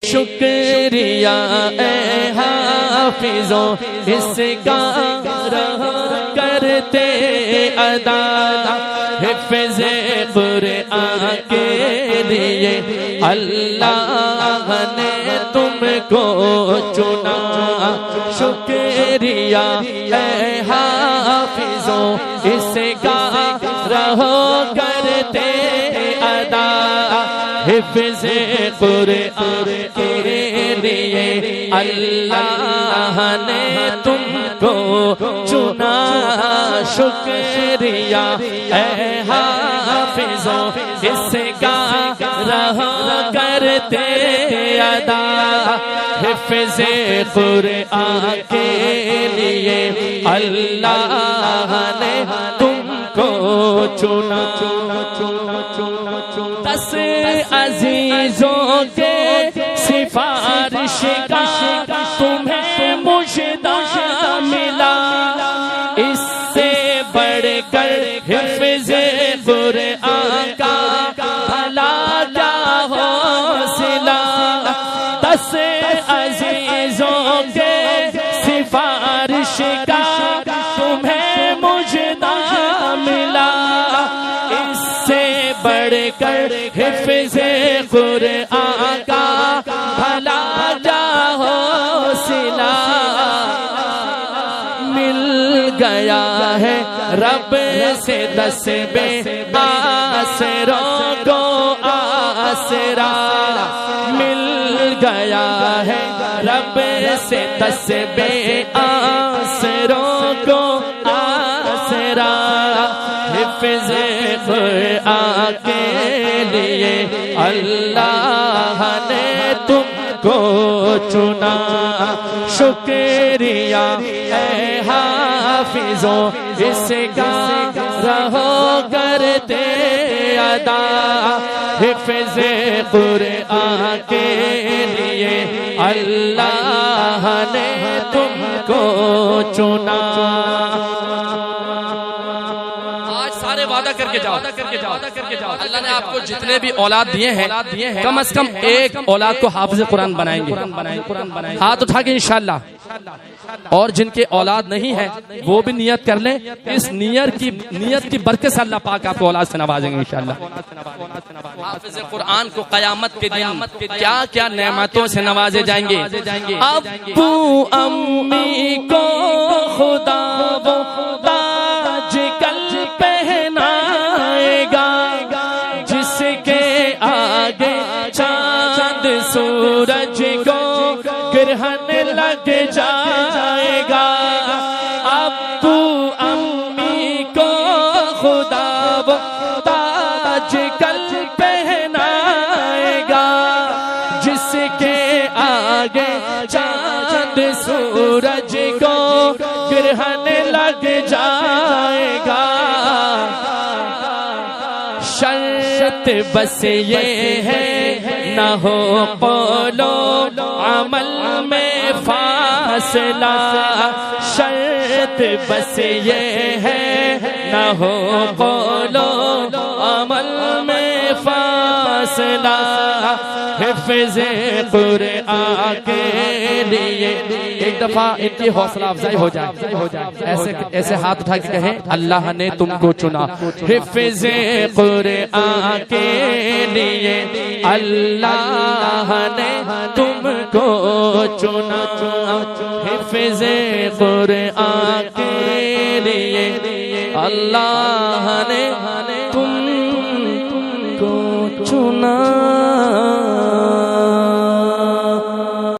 شکریہ اے حافظوں اس کا رہا کرتے ادا حفظ قرآن کے لیے اللہ نے تم کو چنا شکریہ اے حافظوں اس کا رہو کرتے ادا حفظ قرآن کے لیے اللہ نے تم کو چنا شکریہ اے حافظوں اس کا رہو کرتے ادا حفظ قرآن کے لیے اللہ نے تم کو چنا 10 عزیزوں کے سفارش کا تمہیں مجدہ ملا اس سے بڑھ کر حفظ قرآن کا بھلا کیا حوصلہ 10 عزیزوں کے سفارش کا تمہیں مجدہ ملا اس سے بڑھ کر حفظ قرآن کا بھلا کیا حوصلہ مل گیا ہے رب سے 10 بے آسروں کو آسرا مل گیا ہے رب سے 10 بے آسروں کو آسرا حفظ قرآن کے لیے اللہ نے تم کو چنا شکریہ اے حافظوں اس کا رہو کرتے ادا حفظ قرآن کے لیے اللہ نے تم کو چنا وعدہ کر کے جاؤ اللہ نے آپ کو جتنے بھی اولاد دیے ہیں کم از کم ایک اولاد کو حافظ قرآن بنائیں گے ہاتھ اٹھا کے انشاءاللہ اور جن کے اولاد نہیں ہے وہ بھی نیت کر لیں اس نیت کی برکت سے اللہ پاک آپ کو اولاد سے نوازیں گے انشاءاللہ حافظ قرآن کو قیامت کے دن کیا کیا نعمتوں سے نوازے جائیں گے ابو امی کو خدا وہ تاج کل پہنائے گا جس کے آگے چاند سورج کو گرہن لگ جائے گا ابو امی کو خدا وہ تاج کل پہنائے گا جس کے آگے چاند سورج کو گرہن لگ جائے گا شرط بس یہ ہے نہ ہو قول و عمل میں فاصلہ شرط بس یہ ہے نہ ہو قول و عمل میں فاصلہ حفظ قرآن کے لیے ایک دفعہ ان کی حوصلہ افزائی ہو جائے ایسے ہاتھ اٹھا کے کہیں اللہ نے تم کو چنا حفظ قرآن کے لیے اللہ نے تم کو چنا حفظ قرآن کے لیے اللہ نے تم کو چنا